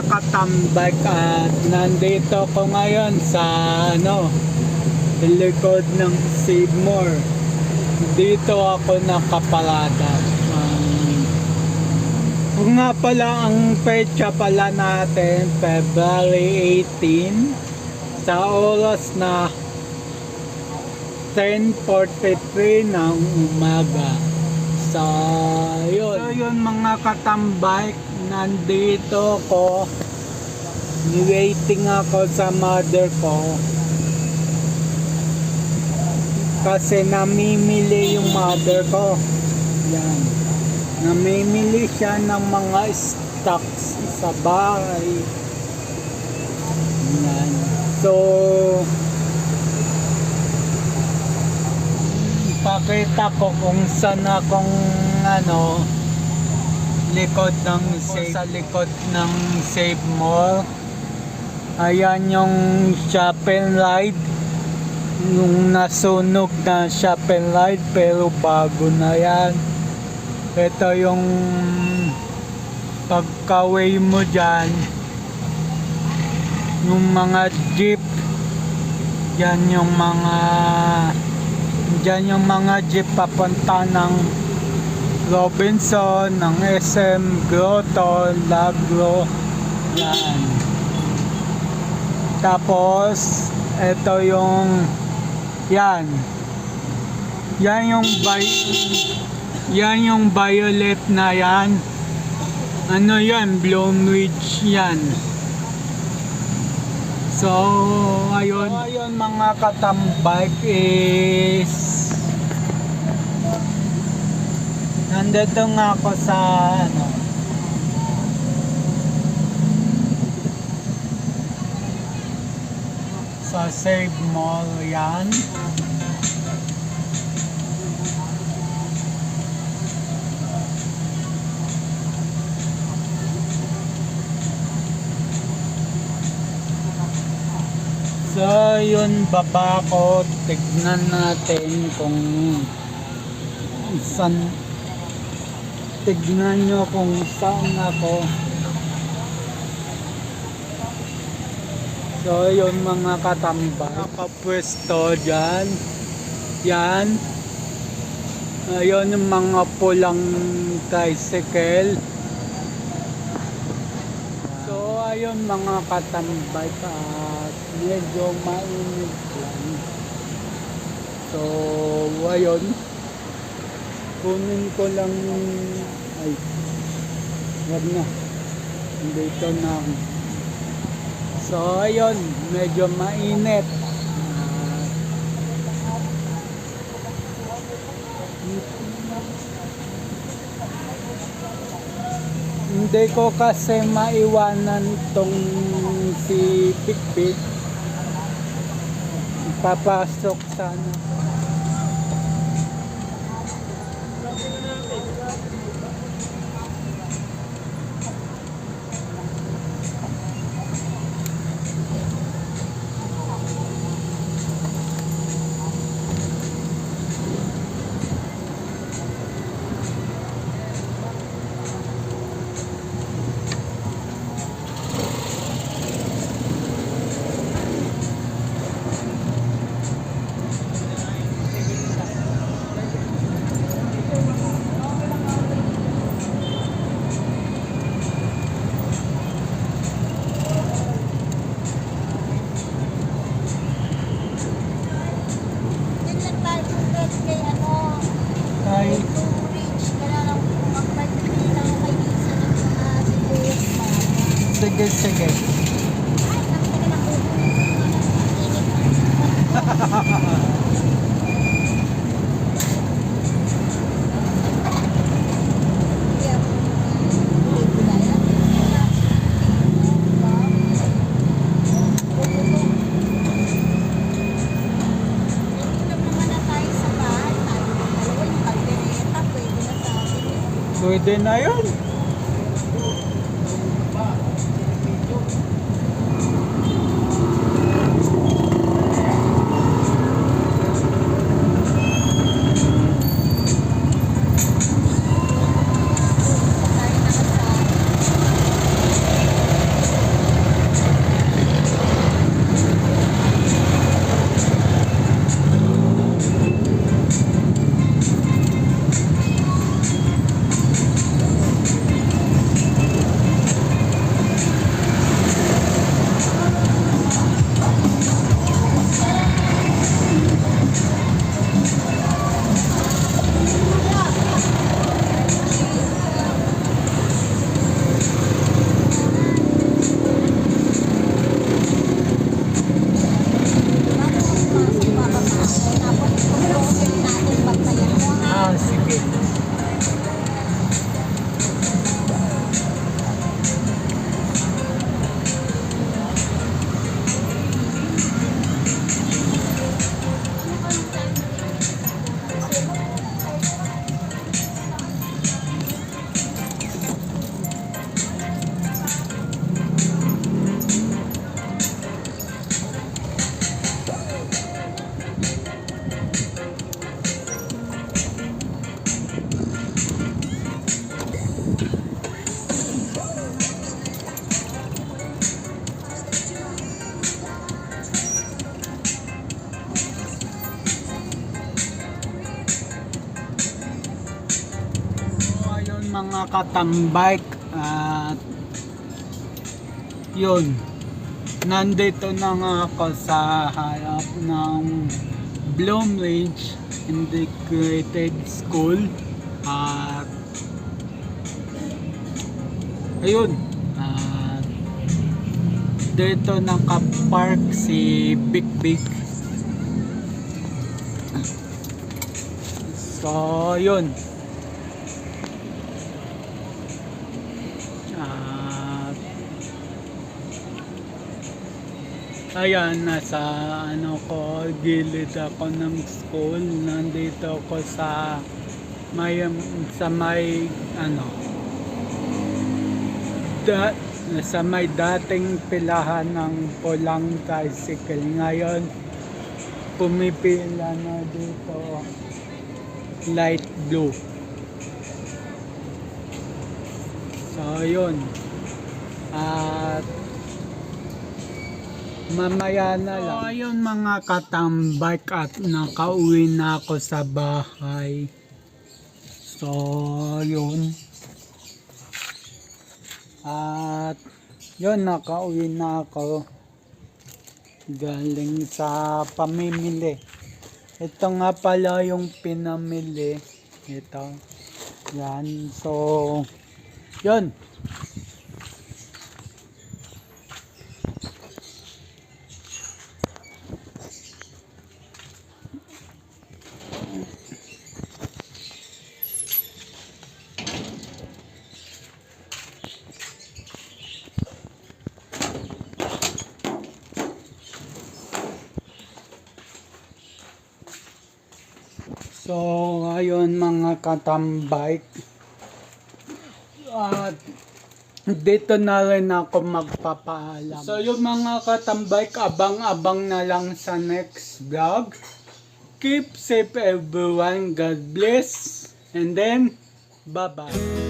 katambak at nandito ko ngayon sa likod ng Save More. Dito ako nakaparada. Kung nga pala ang petsa pala natin, February 18, sa oras na 10:43 ng umaga. So yun mga katambak, nandito ko, waiting ako sa mother ko kasi namimili yung mother ko. Yan, namimili siya ng mga stocks sa bahay. Yan. So pakita ko kung saan akong likod ng sa likod ng Save More. Ayan yung shop and ride, yung nasunog na shop and ride, pero bago na yan. Ito yung pagkaway mo dyan, yung mga jeep, yan yung mga jeep papunta ng Robinson, ng SM, Grotto, Lagro, yan. Tapos ito yung yan yung violet na yan, yan, Bloomridge yan. So ayun mga katambak, is nandito nga ako sa sa Save Mall yan. So yun, baba ko, tignan natin kung saan, tignan nyo kung saan ako. So yun mga katambak, nakapwesto dyan, yan. Ayun yung mga pulang tricycle. So ayun mga katambak, at medyo mainit lang. So ayun, kunin ko lang ay wag na, dito na. So ayun, medyo mainit. Hindi ko kasi maiwanan tong si Pikpik. Papasok sana. Sige. Pwede na yun. mga katambike at yun, nandito na nga ako sa harap ng Bloom Ridge Integrated School at ayun, dito nakapark si Big Big. So yun, ayan, nasa gilid ako ng school. Nandito ako sa may sa may dating pilahan ng pulang tricycle. Ngayon pumipila na dito light blue. So yun, at mamaya na lang. So ayun mga katambike, at nakauwi na ako sa bahay. So yun, at yun, nakauwi na ako galing sa pamimili. Ito nga pala yung pinamili. Ito. Yan. So yun. So, ayun mga katambike, at dito na rin ako magpapaalam. So, yung mga katambike, abang-abang na lang sa next vlog. Keep safe everyone, God bless, and then, bye-bye.